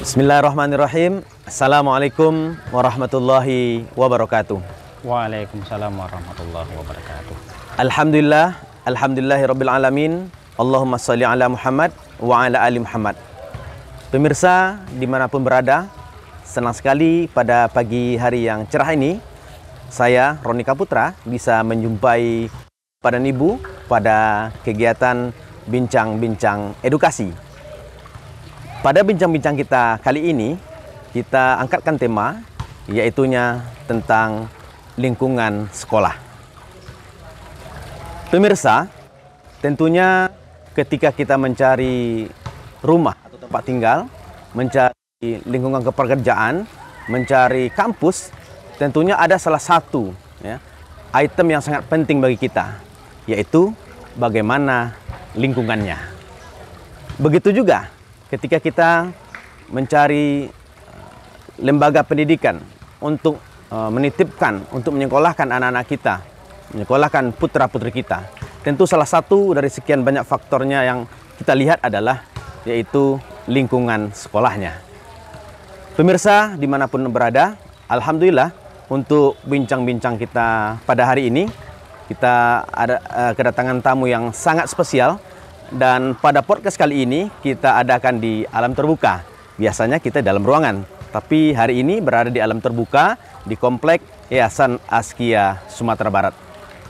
Bismillahirrahmanirrahim. Assalamualaikum warahmatullahi wabarakatuh. Waalaikumsalam warahmatullahi wabarakatuh. Alhamdulillah, alhamdulillahirabbil alamin. Allahumma shalli ala Muhammad wa ala ali Muhammad. Pemirsa dimanapun berada, senang sekali pada pagi hari yang cerah ini saya Ronika Putra bisa menjumpai pada Ibu pada kegiatan bincang-bincang edukasi. Pada bincang-bincang kita kali ini, kita angkatkan tema, yaitunya tentang lingkungan sekolah. Pemirsa, tentunya ketika kita mencari rumah atau tempat tinggal, mencari lingkungan kepekerjaan, mencari kampus, tentunya ada salah satu item yang sangat penting bagi kita, yaitu bagaimana lingkungannya. Begitu juga ketika kita mencari lembaga pendidikan untuk menitipkan, untuk menyekolahkan anak-anak kita, menyekolahkan putra-putri kita, tentu salah satu dari sekian banyak faktornya yang kita lihat adalah yaitu lingkungan sekolahnya. Pemirsa dimanapun berada, alhamdulillah untuk bincang-bincang kita pada hari ini, kita ada kedatangan tamu yang sangat spesial. Dan pada podcast kali ini kita adakan di alam terbuka. Biasanya kita dalam ruangan, tapi hari ini berada di alam terbuka di Komplek Yayasan Askia Sumatera Barat.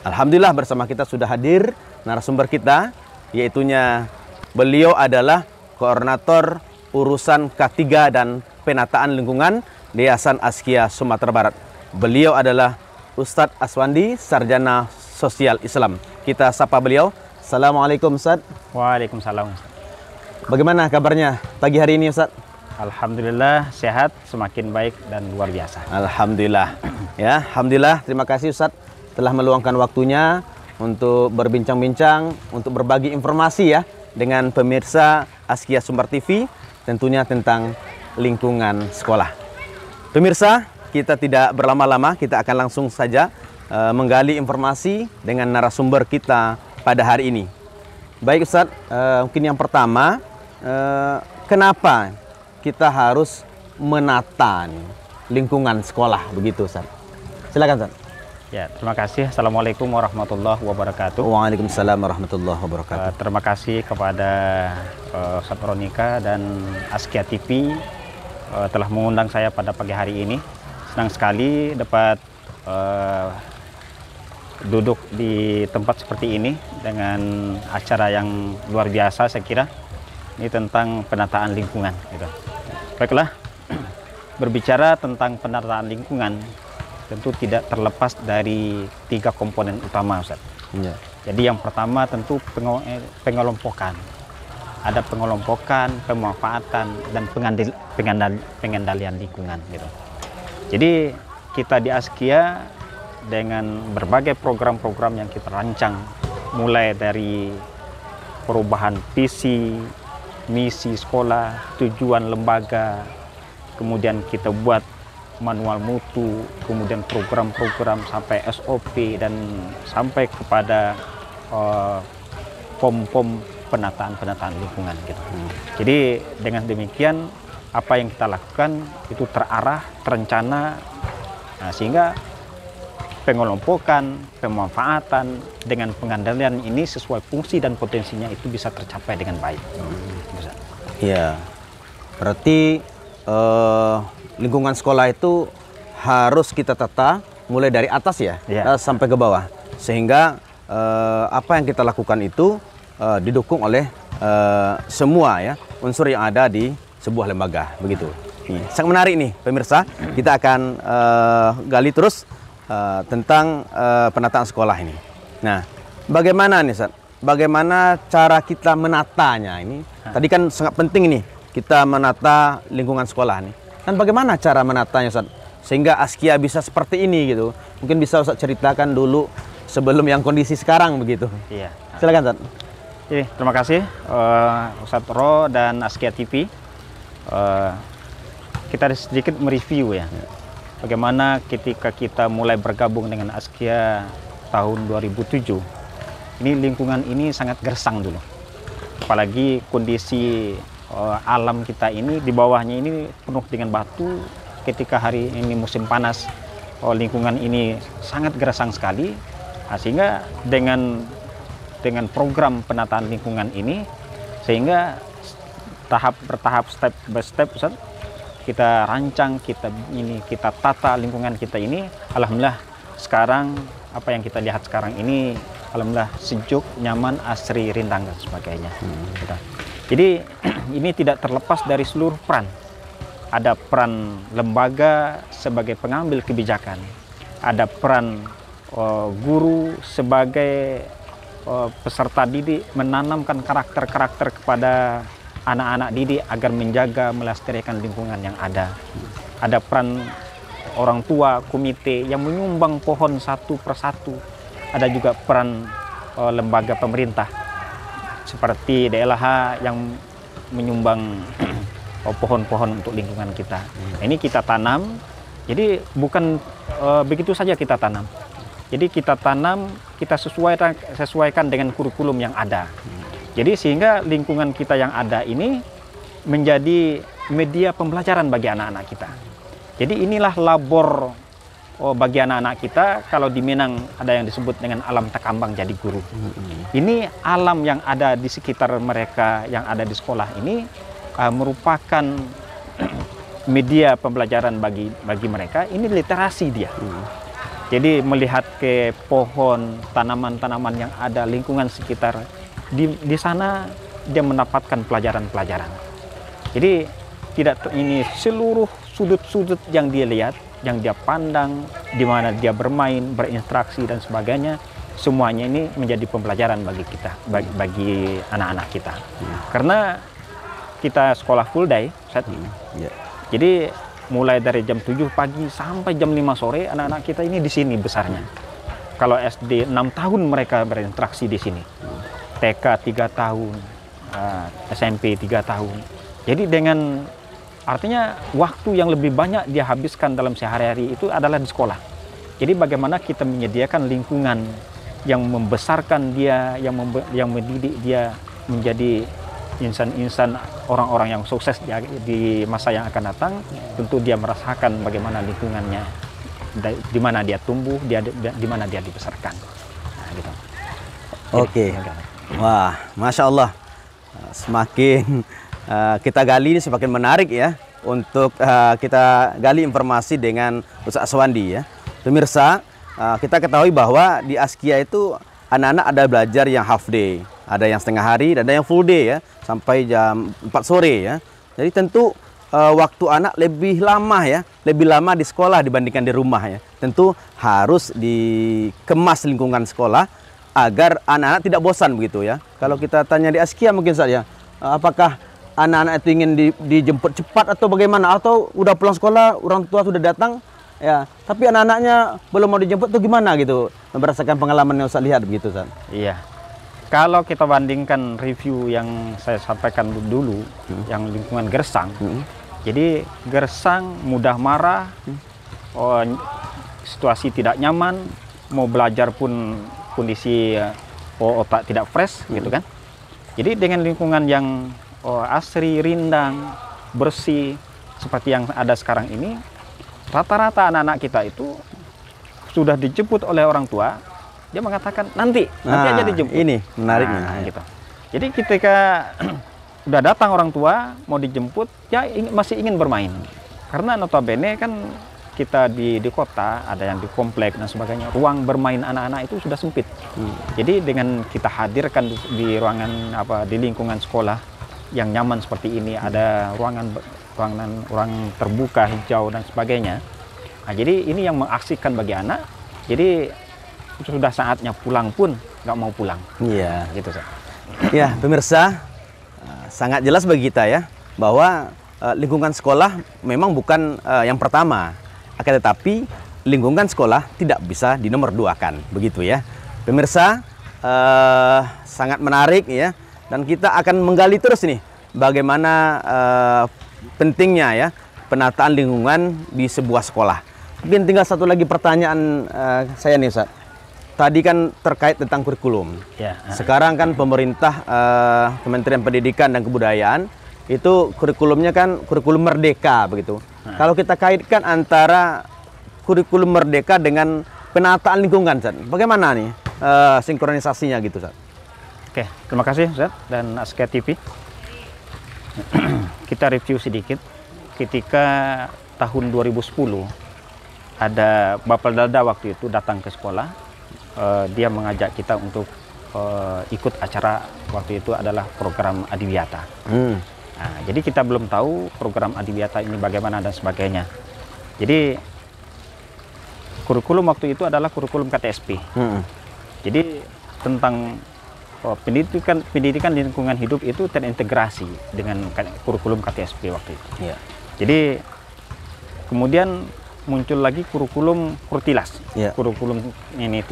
Alhamdulillah bersama kita sudah hadir narasumber kita, yaitunya beliau adalah Koordinator Urusan K3 dan Penataan Lingkungan di Yayasan Askia Sumatera Barat. Beliau adalah Ustadz Aswandi, Sarjana Sosial Islam. Kita sapa beliau. Assalamualaikum Ustaz. Waalaikumsalam. Bagaimana kabarnya pagi hari ini Ustaz? Alhamdulillah sehat, semakin baik dan luar biasa. Alhamdulillah. Ya, alhamdulillah. Terima kasih Ustaz telah meluangkan waktunya untuk berbincang-bincang, untuk berbagi informasi ya dengan pemirsa Askia Sumber TV tentunya tentang lingkungan sekolah. Pemirsa, kita tidak berlama-lama, kita akan langsung saja menggali informasi dengan narasumber kita pada hari ini. Baik Ustaz, mungkin yang pertama, kenapa kita harus menata lingkungan sekolah begitu Ustaz? Silakan Ustaz. Ya, terima kasih. Assalamualaikum warahmatullahi wabarakatuh. Waalaikumsalam warahmatullahi wabarakatuh. Terima kasih kepada Ustadz Ronika dan Askia TV telah mengundang saya pada pagi hari ini. Senang sekali dapat duduk di tempat seperti ini dengan acara yang luar biasa. Saya kira ini tentang penataan lingkungan gitu. Baiklah, berbicara tentang penataan lingkungan tentu tidak terlepas dari 3 komponen utama Ustaz. Ya. Jadi yang pertama tentu pengelompokan. Ada pengelompokan, pemanfaatan dan pengendalian lingkungan gitu. Jadi kita di Askia dengan berbagai program-program yang kita rancang, mulai dari perubahan visi, misi sekolah, tujuan lembaga, kemudian kita buat manual mutu, kemudian program-program sampai SOP dan sampai kepada pom-pom penataan lingkungan gitu. Jadi dengan demikian apa yang kita lakukan itu terarah, terencana, sehingga pengelompokan, pemanfaatan dengan pengendalian ini sesuai fungsi dan potensinya itu bisa tercapai dengan baik. Iya, berarti lingkungan sekolah itu harus kita tata mulai dari atas ya, sampai ke bawah, sehingga apa yang kita lakukan itu didukung oleh semua ya unsur yang ada di sebuah lembaga, begitu. Sangat menarik nih pemirsa, kita akan gali terus tentang penataan sekolah ini. Nah, bagaimana nih Ustaz? Bagaimana cara kita menatanya ini? Tadi kan sangat penting nih kita menata lingkungan sekolah nih. Dan bagaimana cara menatanya Ustaz? Sehingga Askia bisa seperti ini gitu. Mungkin bisa Ustaz ceritakan dulu sebelum yang kondisi sekarang begitu. Iya. Silakan Ustaz. Jadi, terima kasih Ustadz Ro dan Askia TV. Kita sedikit mereview ya. Bagaimana ketika kita mulai bergabung dengan Askia tahun 2007, ini lingkungan ini sangat gersang dulu. Apalagi kondisi alam kita ini di bawahnya ini penuh dengan batu. Ketika hari ini musim panas, lingkungan ini sangat gersang sekali. Nah, sehingga dengan program penataan lingkungan ini, sehingga bertahap step by step Ustaz, kita rancang, kita tata lingkungan kita ini. Alhamdulillah sekarang apa yang kita lihat sekarang ini, alhamdulillah sejuk, nyaman, asri, rindang dan sebagainya. Jadi ini tidak terlepas dari seluruh peran. Ada peran lembaga sebagai pengambil kebijakan, ada peran guru sebagai peserta didik menanamkan karakter-karakter kepada anak-anak didik agar menjaga melestarikan lingkungan yang ada. Ada peran orang tua, komite yang menyumbang pohon satu persatu. Ada juga peran lembaga pemerintah seperti DLH yang menyumbang pohon-pohon untuk lingkungan kita. Ini kita tanam, jadi bukan begitu saja kita tanam. Jadi kita tanam, kita sesuaikan dengan kurikulum yang ada. Jadi sehingga lingkungan kita yang ada ini menjadi media pembelajaran bagi anak-anak kita. Jadi inilah labor bagi anak-anak kita. Kalau di Minang ada yang disebut dengan alam takambang jadi guru. Ini alam yang ada di sekitar mereka yang ada di sekolah ini merupakan media pembelajaran bagi mereka. Ini literasi dia. Jadi melihat ke pohon, tanaman-tanaman yang ada lingkungan sekitar, di sana dia mendapatkan pelajaran-pelajaran. Jadi ini seluruh sudut-sudut yang dia lihat, yang dia pandang, di mana dia bermain, berinteraksi dan sebagainya, semuanya ini menjadi pembelajaran bagi kita, bagi anak-anak kita. Karena kita sekolah full day saat ini. Jadi mulai dari jam 7 pagi sampai jam 5 sore anak-anak kita ini di sini besarnya. Kalau SD 6 tahun mereka berinteraksi di sini. TK 3 tahun, SMP 3 tahun. Jadi dengan artinya waktu yang lebih banyak dia habiskan dalam sehari-hari itu adalah di sekolah. Jadi bagaimana kita menyediakan lingkungan yang membesarkan dia, yang mendidik dia menjadi insan-insan, orang-orang yang sukses di masa yang akan datang. Tentu dia merasakan bagaimana lingkungannya, di mana dia tumbuh, di mana dia dibesarkan. Nah, gitu. Oke. Wah, Masya Allah. Semakin kita gali ini semakin menarik ya untuk kita gali informasi dengan Ustaz Aswandi ya. Pemirsa, kita ketahui bahwa di Askia itu anak-anak ada belajar yang half day, ada yang setengah hari, dan ada yang full day ya, sampai jam 4 sore ya. Jadi tentu waktu anak lebih lama ya, lebih lama di sekolah dibandingkan di rumah ya. Tentu harus dikemas lingkungan sekolah agar anak-anak tidak bosan begitu ya. Kalau kita tanya di Askia mungkin saja, apakah anak-anak itu ingin dijemput cepat atau bagaimana? Atau udah pulang sekolah, orang tua sudah datang, ya, tapi anak-anaknya belum mau dijemput tuh gimana gitu? Berdasarkan pengalaman yang saya lihat begitu, San. Iya. Kalau kita bandingkan review yang saya sampaikan dulu, yang lingkungan gersang, jadi gersang, mudah marah, situasi tidak nyaman, mau belajar pun kondisi otak tidak fresh, gitu kan? Jadi dengan lingkungan yang asri, rindang, bersih, seperti yang ada sekarang ini, rata-rata anak-anak kita itu sudah dijemput oleh orang tua, dia mengatakan nanti aja dijemput. Ini menariknya. Gitu. Jadi ketika udah datang orang tua mau dijemput, ya masih ingin bermain. Karena notabene kan kita di kota, ada yang di komplek dan sebagainya, ruang bermain anak-anak itu sudah sempit. Jadi dengan kita hadirkan di ruangan di lingkungan sekolah yang nyaman seperti ini, ada ruang terbuka, hijau dan sebagainya. Nah, jadi ini yang mengaksikan bagi anak. Jadi sudah saatnya pulang pun nggak mau pulang. Iya, gitu Sir. Ya, pemirsa, sangat jelas bagi kita ya bahwa lingkungan sekolah memang bukan yang pertama, akan tetapi lingkungan sekolah tidak bisa dinomorduakan, begitu ya. Pemirsa, sangat menarik ya, dan kita akan menggali terus nih bagaimana pentingnya ya penataan lingkungan di sebuah sekolah. Mungkin tinggal satu lagi pertanyaan saya nih, Ustaz. Tadi kan terkait tentang kurikulum. Ya. Sekarang kan pemerintah, Kementerian Pendidikan dan Kebudayaan itu kurikulumnya kan kurikulum merdeka begitu. Kalau kita kaitkan antara kurikulum merdeka dengan penataan lingkungan, Ustaz, bagaimana nih sinkronisasinya gitu, Ustaz? Oke, terima kasih Ustaz dan Askia TV. Kita review sedikit. Ketika tahun 2010 ada Bapak Dalda waktu itu datang ke sekolah, dia mengajak kita untuk ikut acara waktu itu adalah program Adiwiyata. Nah, jadi kita belum tahu program Adiwiyata ini bagaimana dan sebagainya. Jadi kurikulum waktu itu adalah kurikulum KTSP. Jadi tentang pendidikan lingkungan hidup itu terintegrasi dengan kurikulum KTSP waktu itu. Iya. Jadi kemudian muncul lagi kurikulum Kurtilas. Iya. Kurikulum ini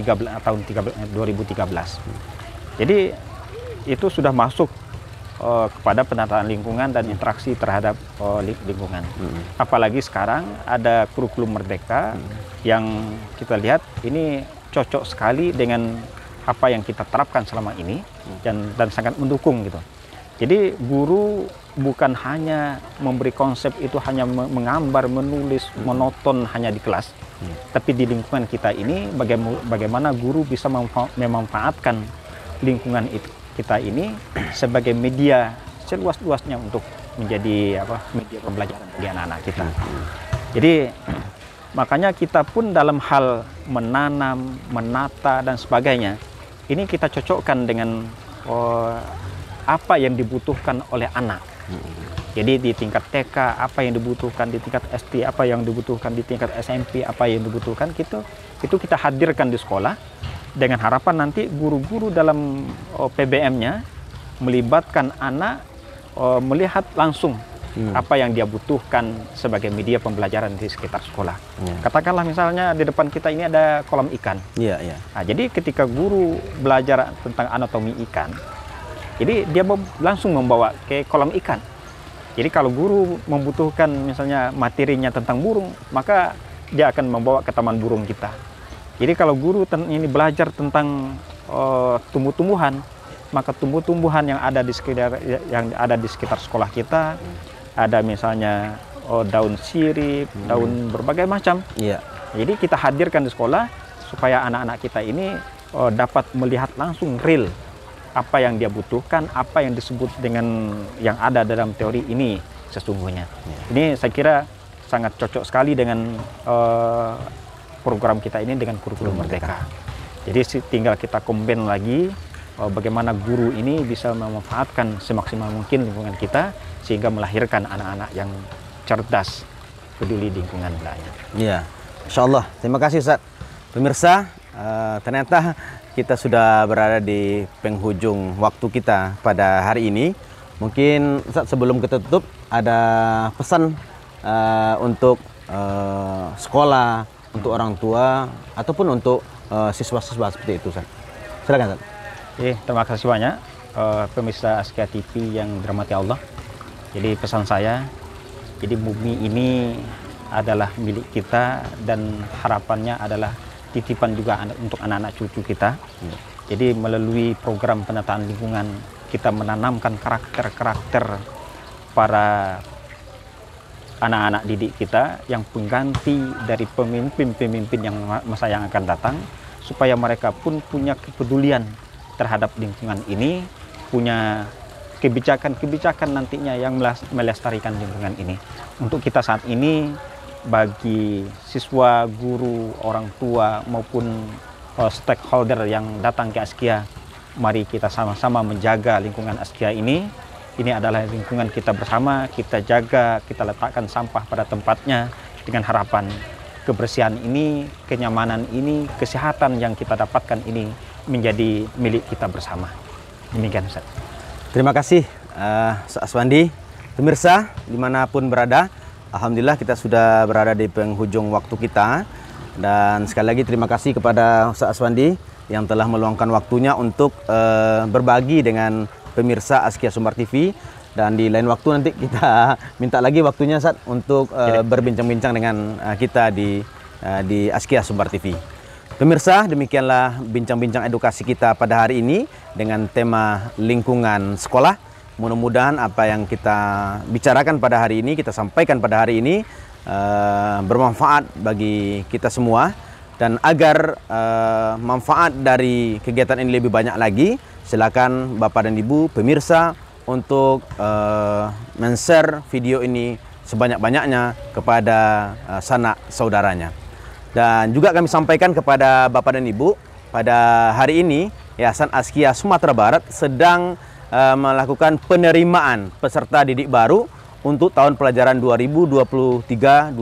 tahun 2013. Jadi itu sudah masuk kepada penataan lingkungan dan interaksi terhadap lingkungan. Apalagi sekarang ada kurikulum Merdeka yang kita lihat ini cocok sekali dengan apa yang kita terapkan selama ini dan sangat mendukung gitu. Jadi guru bukan hanya memberi konsep itu hanya menggambar, menulis, monoton hanya di kelas, tapi di lingkungan kita ini bagaimana guru bisa memanfaatkan lingkungan kita ini sebagai media seluas-luasnya untuk menjadi media pembelajaran bagi anak-anak kita. Jadi makanya kita pun dalam hal menanam, menata dan sebagainya, ini kita cocokkan dengan apa yang dibutuhkan oleh anak. Jadi di tingkat TK apa yang dibutuhkan, di tingkat SD apa yang dibutuhkan, di tingkat SMP apa yang dibutuhkan, itu kita hadirkan di sekolah dengan harapan nanti guru-guru dalam PBM-nya melibatkan anak melihat langsung apa yang dia butuhkan sebagai media pembelajaran di sekitar sekolah. Katakanlah misalnya di depan kita ini ada kolam ikan. Nah, jadi ketika guru belajar tentang anatomi ikan, jadi dia langsung membawa ke kolam ikan. Jadi kalau guru membutuhkan misalnya materinya tentang burung, maka dia akan membawa ke taman burung kita. Jadi kalau guru ini belajar tentang tumbuh-tumbuhan, maka tumbuh-tumbuhan yang ada di sekitar sekolah kita, ada misalnya daun sirip, daun berbagai macam. Jadi kita hadirkan di sekolah supaya anak-anak kita ini dapat melihat langsung real apa yang dia butuhkan, apa yang disebut dengan yang ada dalam teori ini sesungguhnya. Ini saya kira sangat cocok sekali dengan program kita ini dengan kurikulum Merdeka. Jadi tinggal kita combine lagi bagaimana guru ini bisa memanfaatkan semaksimal mungkin lingkungan kita sehingga melahirkan anak-anak yang cerdas, peduli lingkungan. Iya, Insya Allah. Terima kasih Ustaz. Pemirsa, ternyata kita sudah berada di penghujung waktu kita pada hari ini. Mungkin Ustaz, sebelum kita tutup ada pesan untuk sekolah, untuk orang tua ataupun untuk siswa-siswa seperti itu, Ustaz. Silakan, Ustaz. Terima kasih banyak pemirsa Askia TV yang dirahmati Allah. Jadi pesan saya, jadi bumi ini adalah milik kita dan harapannya adalah titipan juga untuk anak-anak cucu kita. Jadi melalui program penataan lingkungan kita menanamkan karakter-karakter para anak-anak didik kita yang pengganti dari pemimpin-pemimpin yang masa yang akan datang, supaya mereka pun punya kepedulian terhadap lingkungan ini, punya kebijakan-kebijakan nantinya yang melestarikan lingkungan ini. Untuk kita saat ini, bagi siswa, guru, orang tua maupun stakeholder yang datang ke Askia, mari kita sama-sama menjaga lingkungan Askia ini. Ini adalah lingkungan kita bersama, kita jaga, kita letakkan sampah pada tempatnya dengan harapan kebersihan ini, kenyamanan ini, kesehatan yang kita dapatkan ini menjadi milik kita bersama. Demikian, Ustaz. Terima kasih Ustaz Aswandi. Pemirsa dimanapun berada, alhamdulillah kita sudah berada di penghujung waktu kita. Dan sekali lagi terima kasih kepada Ustaz Aswandi yang telah meluangkan waktunya untuk berbagi dengan pemirsa Askia Sumbar TV. Dan di lain waktu nanti kita minta lagi waktunya, Ustaz, untuk berbincang-bincang dengan kita di Askia Sumbar TV. Pemirsa, demikianlah bincang-bincang edukasi kita pada hari ini dengan tema lingkungan sekolah. Mudah-mudahan apa yang kita bicarakan pada hari ini, kita sampaikan pada hari ini bermanfaat bagi kita semua. Dan agar manfaat dari kegiatan ini lebih banyak lagi, silakan Bapak dan Ibu pemirsa untuk men-share video ini sebanyak-banyaknya kepada sanak saudaranya. Dan juga kami sampaikan kepada Bapak dan Ibu, pada hari ini Yayasan Azkia Sumatera Barat sedang melakukan penerimaan peserta didik baru untuk tahun pelajaran 2023-2024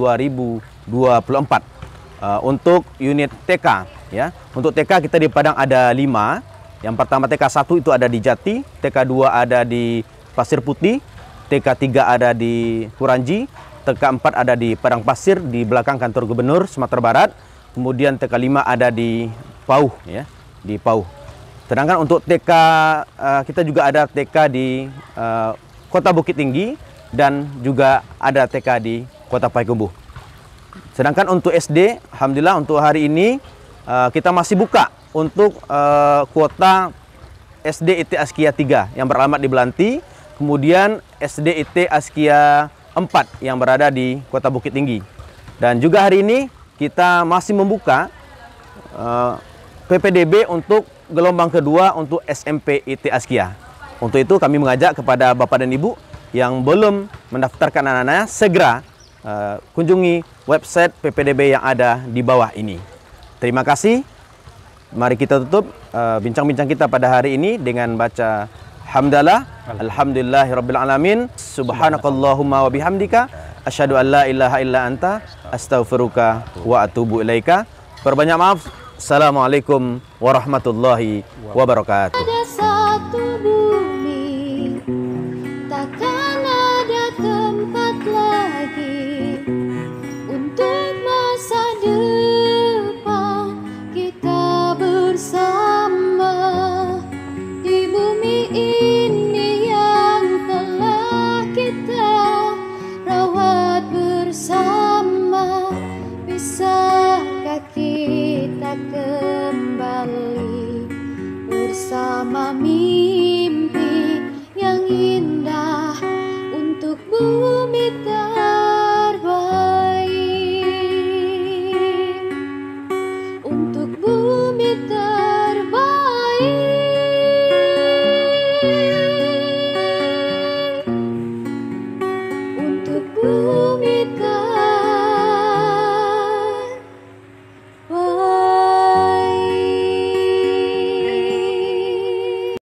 untuk unit TK. Ya, untuk TK kita di Padang ada 5. Yang pertama TK 1 itu ada di Jati, TK 2 ada di Pasir Putih, TK 3 ada di Kuranji, TK 4 ada di Padang Pasir di belakang kantor Gubernur Sumatera Barat. Kemudian TK 5 ada di Pauh, ya, di Pauh. Sedangkan untuk TK kita juga ada TK di Kota Bukit Tinggi dan juga ada TK di Kota Payakumbuh. Sedangkan untuk SD, alhamdulillah untuk hari ini kita masih buka untuk kuota SD IT Azkia 3 yang beralamat di Belanti, kemudian SD IT Azkia 4 yang berada di Kota Bukit Tinggi. Dan juga hari ini kita masih membuka PPDB untuk gelombang kedua untuk SMP IT Azkia. Untuk itu kami mengajak kepada Bapak dan Ibu yang belum mendaftarkan anak-anaknya segera kunjungi website PPDB yang ada di bawah ini. Terima kasih. Mari kita tutup bincang-bincang kita pada hari ini dengan baca hamdalah. Alhamdulillahirabbil alamin. Subhanakallahumma wa bihamdika asyhadu an la ilaha illa anta astaghfiruka wa atubu ilaika. Perbanyak maaf. Assalamualaikum warahmatullahi wabarakatuh.